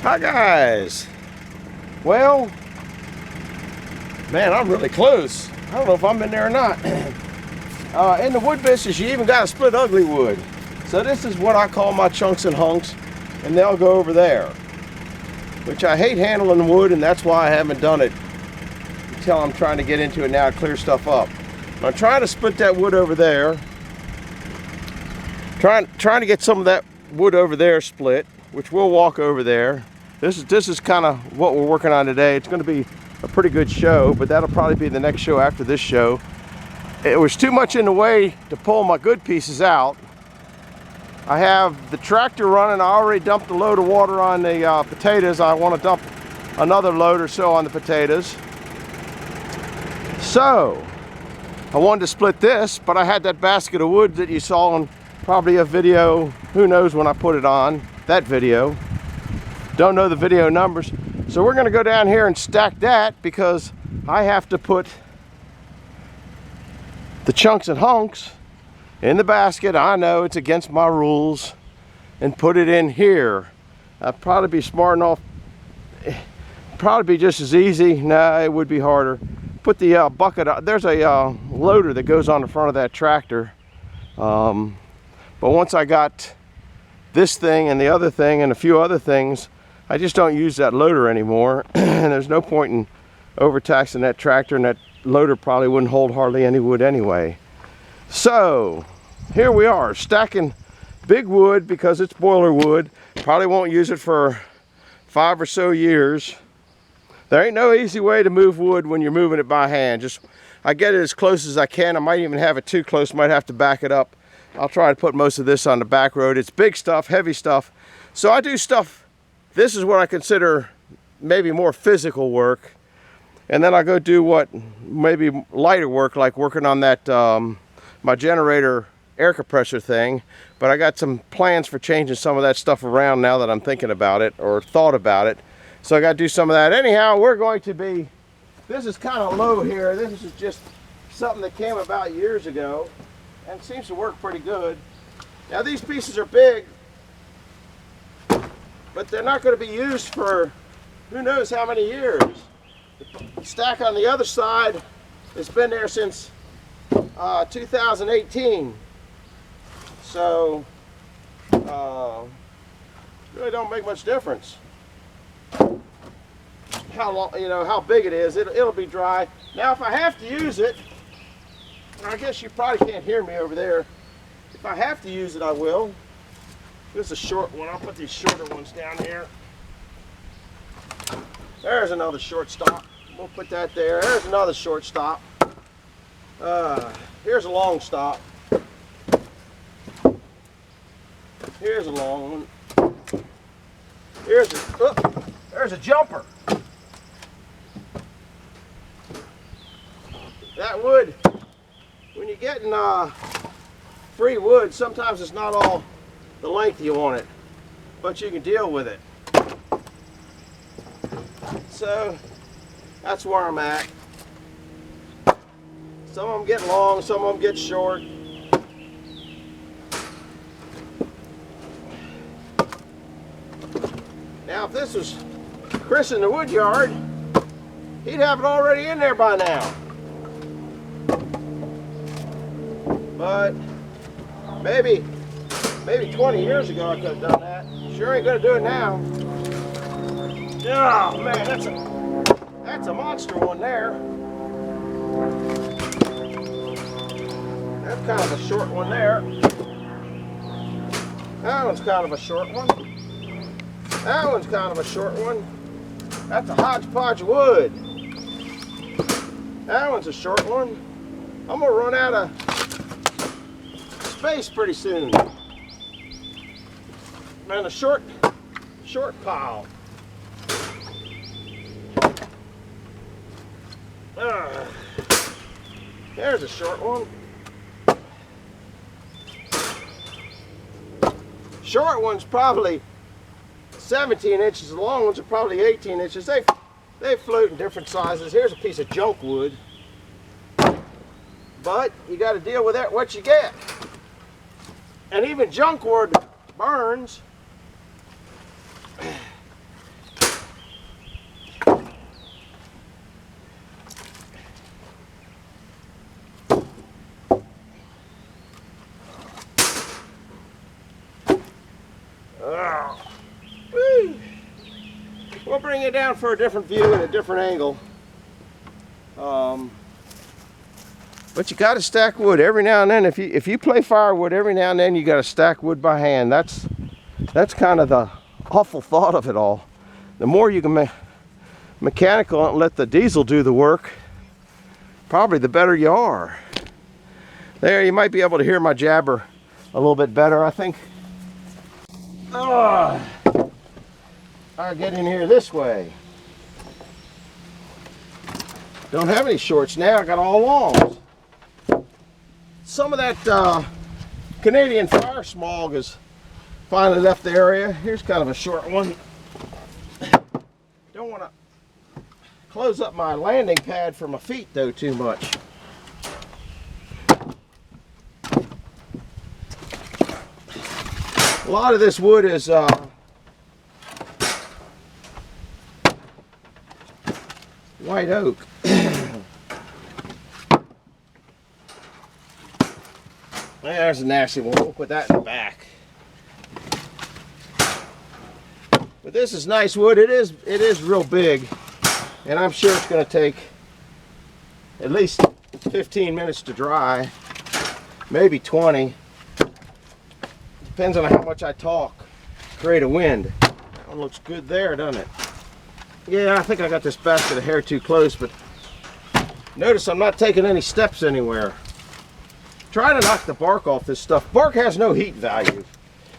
Hi guys. Well, man, I'm really close. I don't know if I'm in there or not. In the wood business, you even got to split ugly wood. So this is what I call my chunks and hunks, and they'll go over there. Which I hate handling wood, and that's why I haven't done it until I'm trying to get into it now to clear stuff up. I'm trying to split that wood over there. Trying to get some of that wood over there split, which we'll walk over there. This is kind of what we're working on today. It's going to be a pretty good show, but that'll probably be the next show after this show. It was too much in the way to pull my good pieces out. I have the tractor running. I already dumped a load of water on the potatoes. I want to dump another load or so on the potatoes. So I wanted to split this, but I had that basket of wood that you saw in probably a video, who knows when I put it on, that video. Don't know the video numbers. So we're gonna go down here and stack that because I have to put the chunks and hunks in the basket. I know it's against my rules, and put it in here. I'd probably be smart enough, probably be just as easy. No, it would be harder. Put the bucket, there's a loader that goes on the front of that tractor. But once I got this thing and the other thing and a few other things, I just don't use that loader anymore. And there's no point in overtaxing that tractor, and that loader probably wouldn't hold hardly any wood anyway. So here we are, stacking big wood because it's boiler wood. Probably won't use it for 5 or so years. There ain't no easy way to move wood when you're moving it by hand. I get it as close as I can. I might even have it too close, might have to back it up. I'll try to put most of this on the back road. It's big stuff, heavy stuff. So I do stuff, this is what I consider maybe more physical work. And then I go do what maybe lighter work, like working on that, my generator air compressor thing. But I got some plans for changing some of that stuff around now that I'm thinking about it, or thought about it. So I got to do some of that. Anyhow, we're going to be, this is kind of low here. This is just something that came about years ago and seems to work pretty good. Now these pieces are big, but they're not going to be used for who knows how many years. The stack on the other side has been there since 2018. So really don't make much difference how long, how big it is. It'll be dry. Now if I have to use it, I guess you probably can't hear me over there. If I have to use it, I will. This is a short one. I'll put these shorter ones down here. There's another short stop. We'll put that there. There's another short stop. Here's a long stop. Here's a long one. There's a jumper. That wood, when you're getting free wood, sometimes it's not all the length you want it, but you can deal with it. So that's where I'm at. Some of them get long, some of them get short. Now if this was Chris in the wood yard, he'd have it already in there by now. But maybe 20 years ago I could have done that. Sure ain't gonna do it now. Oh man, that's a monster one there. That's kind of a short one there. That one's kind of a short one. That one's kind of a short one. That's a hodgepodge wood. That one's a short one. I'm gonna run out of space pretty soon. And a short pile. There's a short one. Short one's probably 17 inches. The long ones are probably 18 inches. They float in different sizes. Here's a piece of junk wood. But you got to deal with that, what you get. And even junk wood burns. Oh. Woo. We'll bring it down for a different view and a different angle. But you got to stack wood every now and then. If you play firewood every now and then, you got to stack wood by hand. That's kind of the awful thought of it all. The more you can mechanical and let the diesel do the work, probably the better you are. There, you might be able to hear my jabber a little bit better, I think. I'll get in here this way. Don't have any shorts now, I got all longs. Some of that Canadian fire smog has finally left the area. Here's kind of a short one. Don't want to close up my landing pad for my feet though too much. A lot of this wood is white oak. There's a nasty one. We'll put that in the back. But this is nice wood. It is real big, and I'm sure it's going to take at least 15 minutes to dry, maybe 20. Depends on how much I talk. Create a wind. That one looks good there, doesn't it? Yeah, I think I got this basket of hair too close, but notice I'm not taking any steps anywhere. Try to knock the bark off this stuff. Bark has no heat value.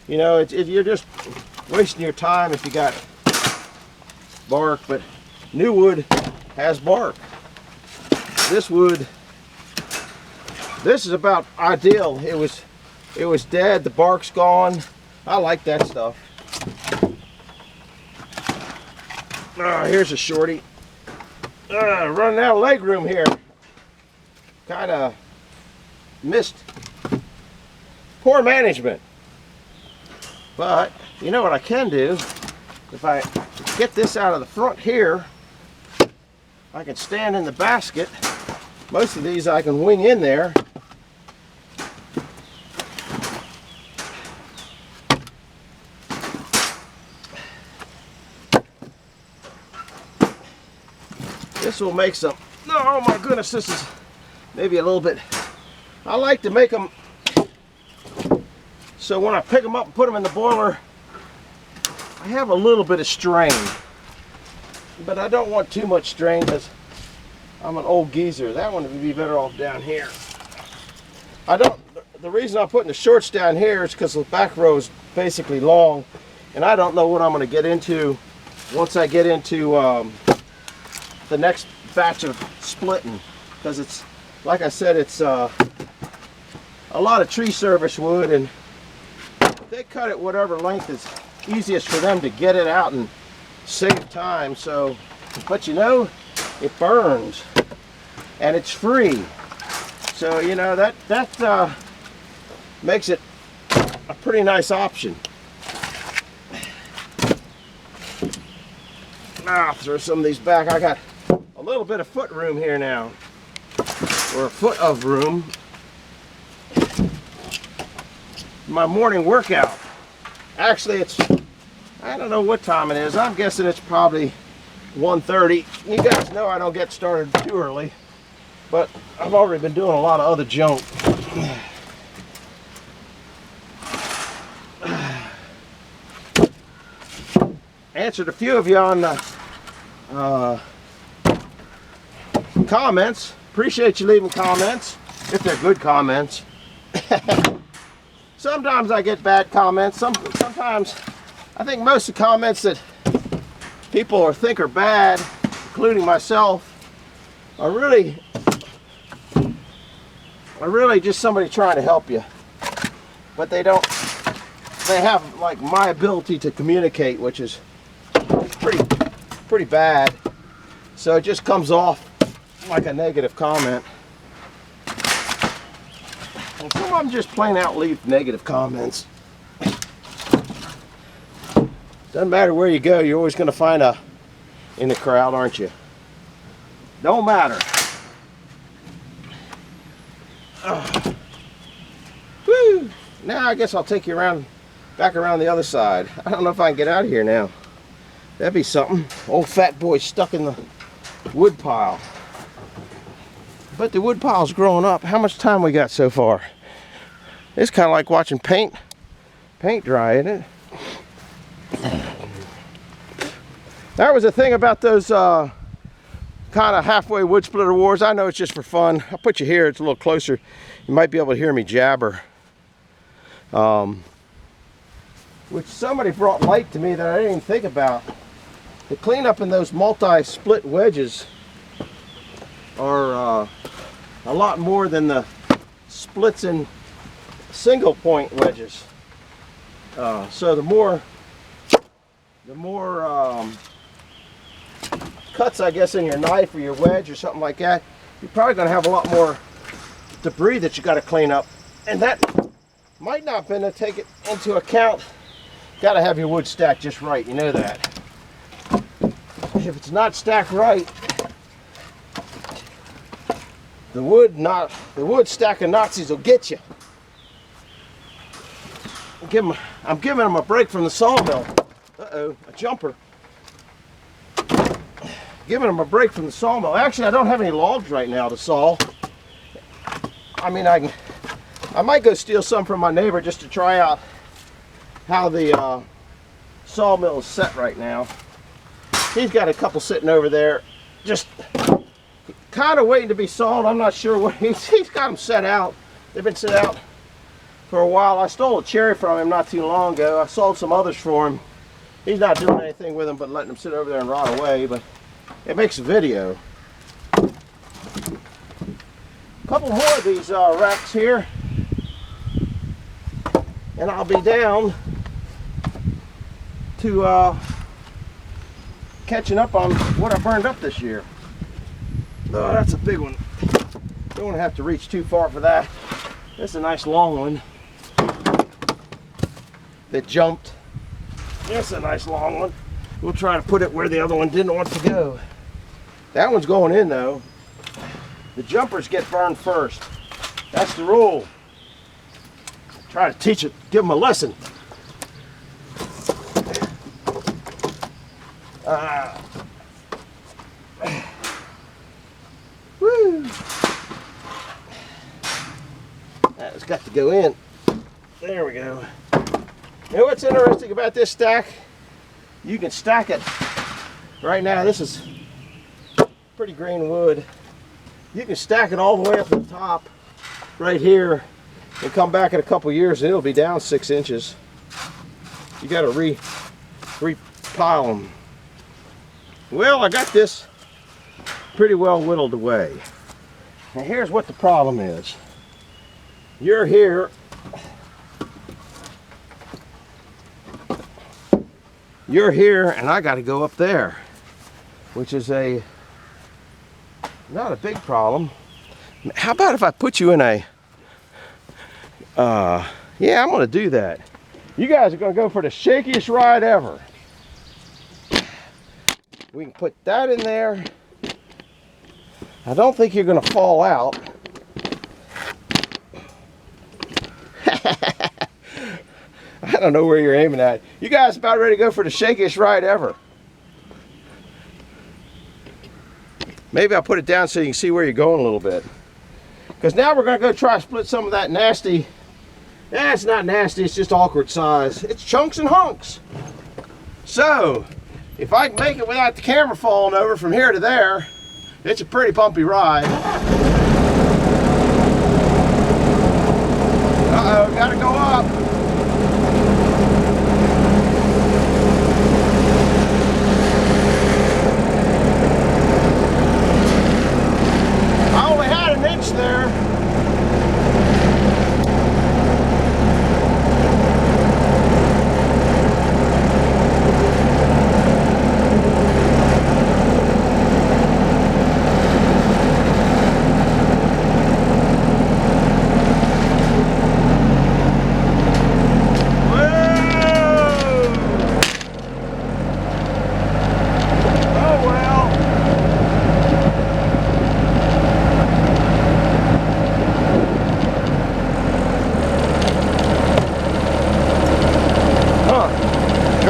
You know, you're just wasting your time if you got bark, but new wood has bark. This wood, this is about ideal. It was dead, the bark's gone. I like that stuff. Here's a shorty. Running out of leg room here. Kind of missed. Poor management. But you know what I can do? If I get this out of the front here, I can stand in the basket. Most of these I can wing in there. This will make some, oh my goodness, this is maybe a little bit, I like to make them so when I pick them up and put them in the boiler, I have a little bit of strain. But I don't want too much strain because I'm an old geezer. That one would be better off down here. The reason I'm putting the shorts down here is because the back row is basically long, and I don't know what I'm going to get into once I get into the next batch of splitting, because it's, like I said, it's a lot of tree service wood, and they cut it whatever length is easiest for them to get it out and save time. So, but you know, it burns and it's free, so you know that makes it a pretty nice option. Throw some of these back. I got a little bit of foot room here now, or a foot of room. My morning workout. Actually, it's, I don't know what time it is. I'm guessing it's probably 1:30. You guys know I don't get started too early, but I've already been doing a lot of other junk. Answered a few of you on the comments. Appreciate you leaving comments, if they're good comments. Sometimes I get bad comments. Sometimes, I think most of the comments that people think are bad, including myself, are really just somebody trying to help you. But they have like my ability to communicate, which is pretty bad. So it just comes off like a negative comment. And some of them just plain out leave negative comments. Doesn't matter where you go, you're always going to find a in the crowd, aren't you? Don't matter. Woo! Now I guess I'll take you around back around the other side. I don't know if I can get out of here now. That'd be something. Old fat boy stuck in the wood pile. But the wood pile's growing up. How much time we got so far? It's kind of like watching paint dry, isn't it? That was the thing about those kind of halfway wood splitter wars. I know it's just for fun. I'll put you here, it's a little closer. You might be able to hear me jabber. Which somebody brought light to me that I didn't even think about. The cleanup in those multi-split wedges are a lot more than the splits in single point wedges. So the more cuts, I guess, in your knife or your wedge or something like that, you're probably going to have a lot more debris that you got to clean up, and that might not have been to take it into account. Got to have your wood stacked just right, you know that. If it's not stacked right, the wood stacking Nazis will get you. I'm giving them a break from the sawmill. Uh-oh, a jumper. Giving them a break from the sawmill. Actually, I don't have any logs right now to saw. I mean, I might go steal some from my neighbor just to try out how the sawmill is set right now. He's got a couple sitting over there, just kind of waiting to be sawed. I'm not sure what he's got them set out. They've been set out for a while. I stole a cherry from him not too long ago. I sold some others for him. He's not doing anything with them but letting them sit over there and rot away, but it makes a video. A couple more of these racks here, and I'll be down to catching up on what I burned up this year. Oh, that's a big one. Don't want to have to reach too far for that. That's a nice long one that jumped. That's a nice long one. We'll try to put it where the other one didn't want to go. That one's going in though. The jumpers get burned first. That's the rule. Try to teach it, give them a lesson. Woo! That's got to go in. There we go. You know what's interesting about this stack? You can stack it. Right now, this is pretty green wood. You can stack it all the way up to the top, right here, and come back in a couple years, and it'll be down 6 inches. You got to repile them. Well, I got this pretty well whittled away. Now here's what the problem is. You're here. You're here, and I got to go up there, which is not a big problem. How about if I put you in a, yeah, I'm going to do that. You guys are going to go for the shakiest ride ever. We can put that in there. I don't think you're going to fall out. I don't know where you're aiming at. You guys about ready to go for the shakiest ride ever. Maybe I'll put it down so you can see where you're going a little bit. Because now we're going to go try to split some of that nasty. It's not nasty, it's just awkward size. It's chunks and hunks. So, if I can make it without the camera falling over from here to there, it's a pretty bumpy ride. Uh-oh, gotta go up. I only had an inch there.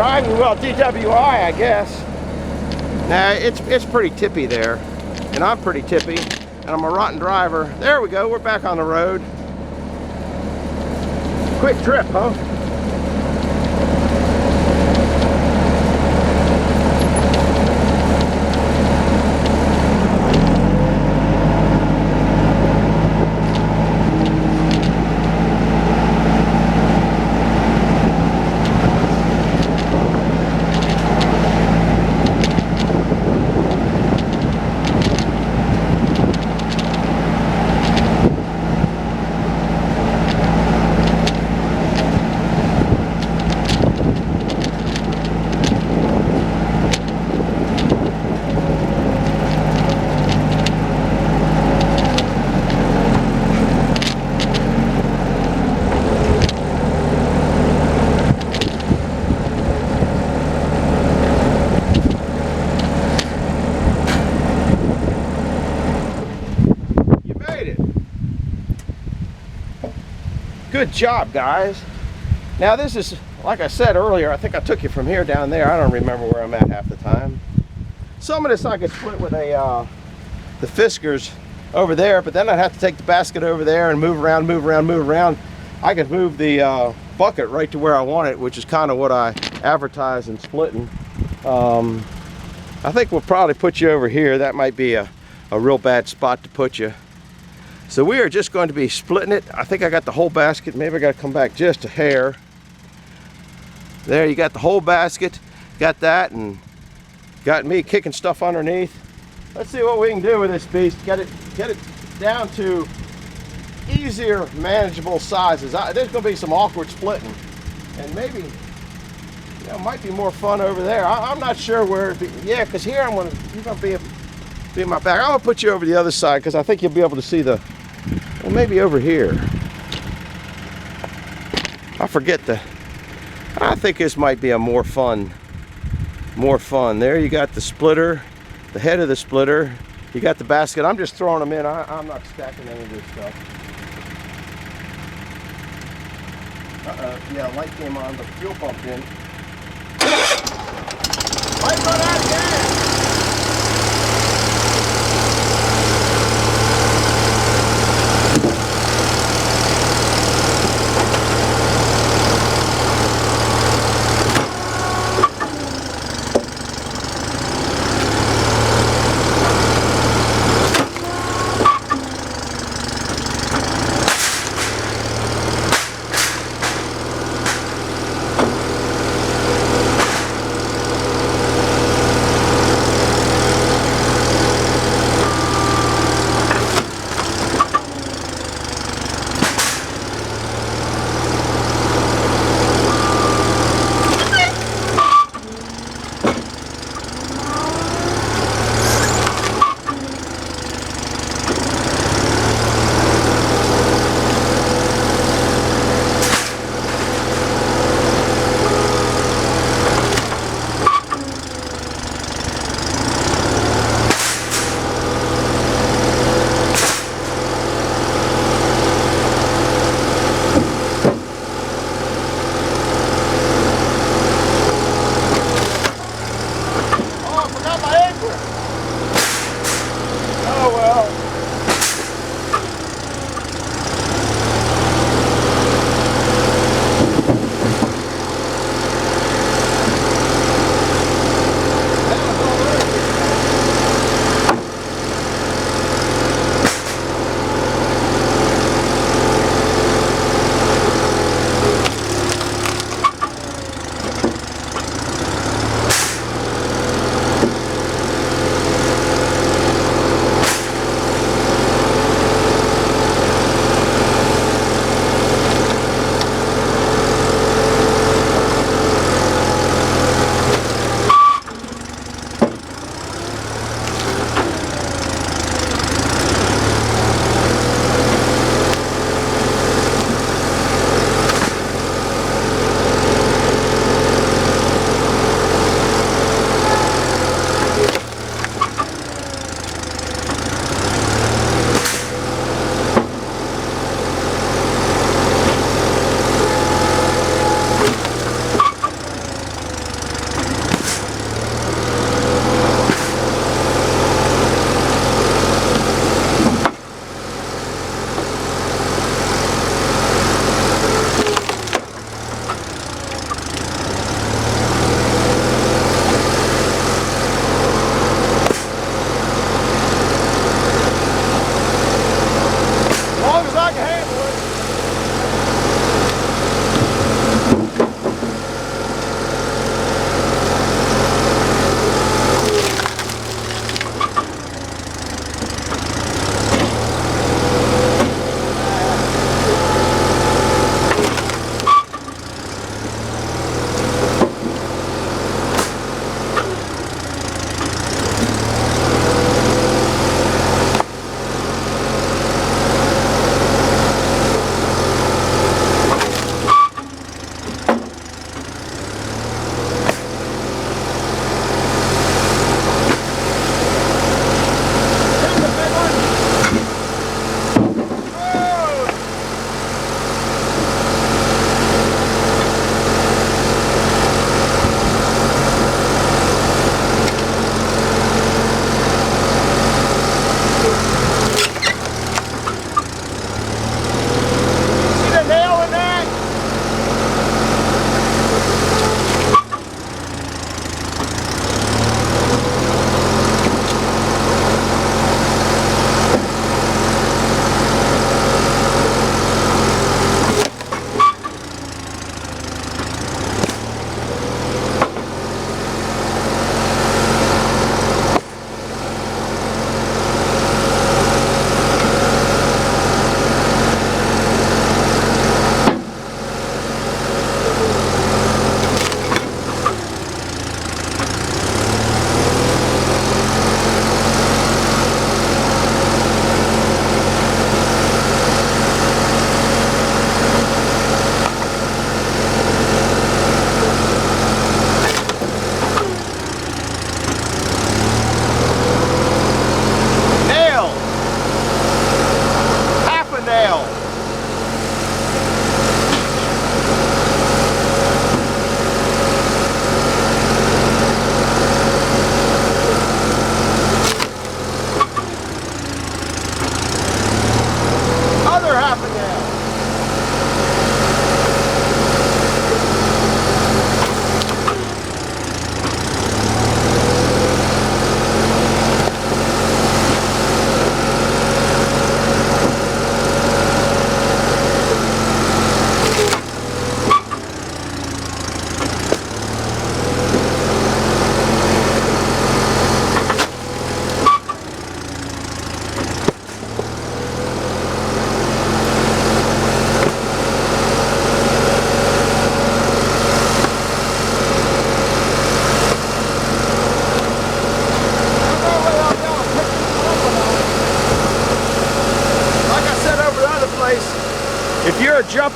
driving well, DWI, I guess. Nah, it's pretty tippy there, and I'm pretty tippy, and I'm a rotten driver. There we go, we're back on the road. Quick trip, huh? Good job, guys. Now this is, like I said earlier, I think I took you from here down there. I don't remember where I'm at half the time. Some of this I could split with the Fiskars over there, but then I'd have to take the basket over there and move around, move around, move around. I could move the bucket right to where I want it, which is kind of what I advertise in splitting. I think we'll probably put you over here. That might be a real bad spot to put you. So we are just going to be splitting it. I think I got the whole basket. Maybe I got to come back just a hair. There, you got the whole basket. Got that, and got me kicking stuff underneath. Let's see what we can do with this beast. Get it down to easier, manageable sizes. There's going to be some awkward splitting, and maybe, you know, might be more fun over there. I'm not sure where it'd be. Yeah, because here you're going to be in my back. I'm going to put you over the other side because I think you'll be able to see the. Well, maybe over here. I think this might be a more fun. There you got the splitter, the head of the splitter. You got the basket. I'm just throwing them in. I'm not stacking any of this stuff. Yeah, light came on, but fuel pumped in. Might run out of gas.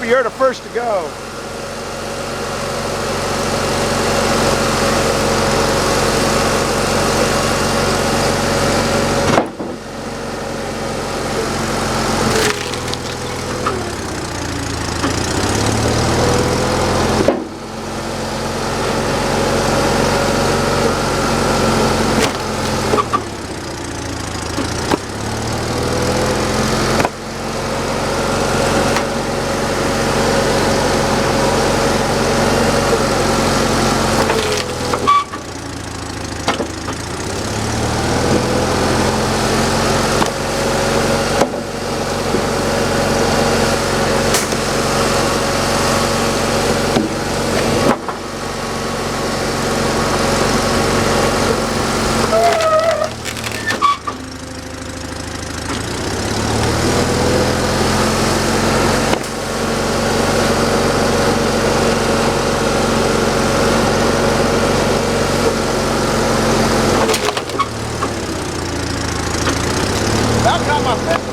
you're the first to go. That got my fish.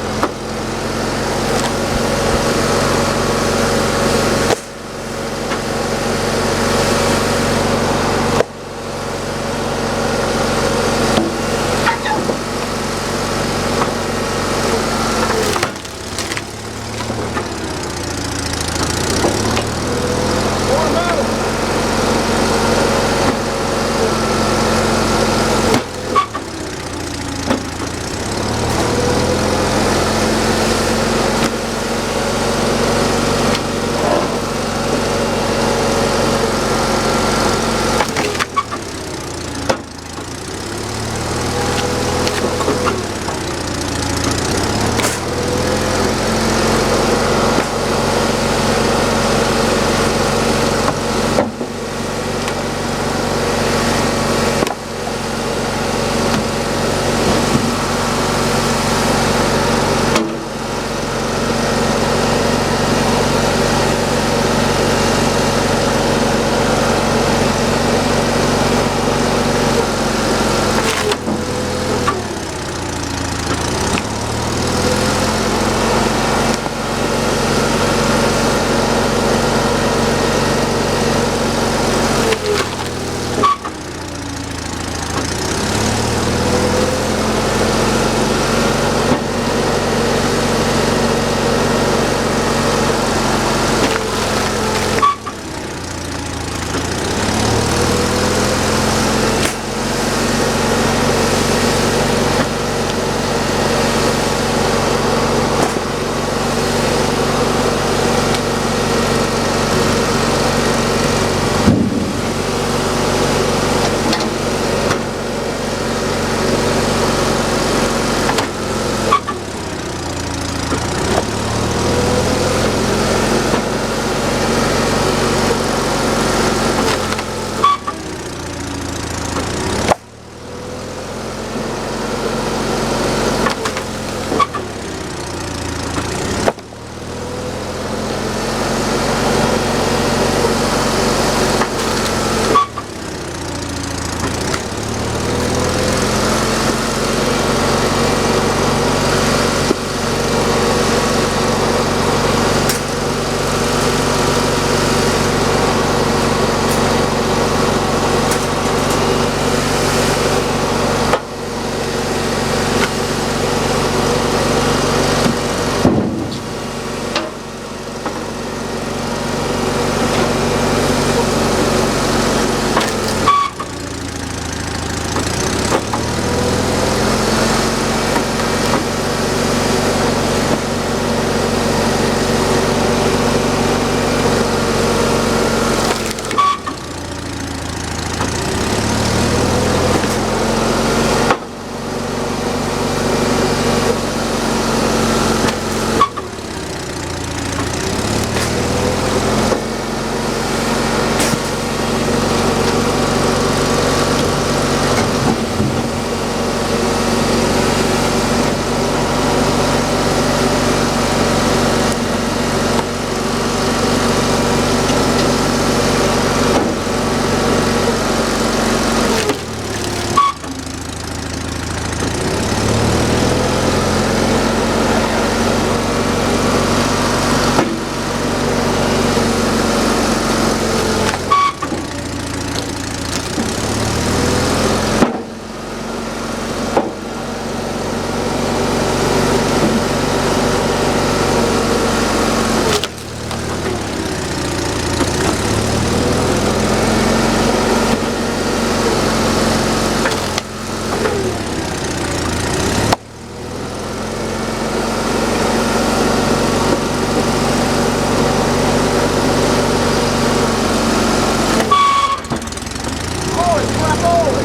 That's crapola.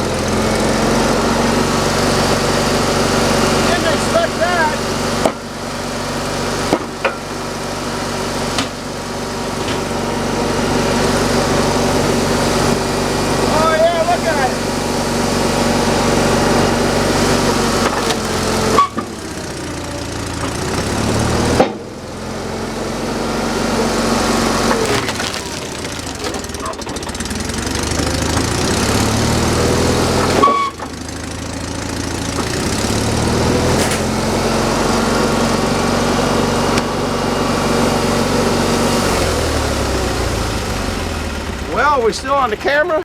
Didn't expect that. Oh yeah, look at it. Well, are we still on the camera?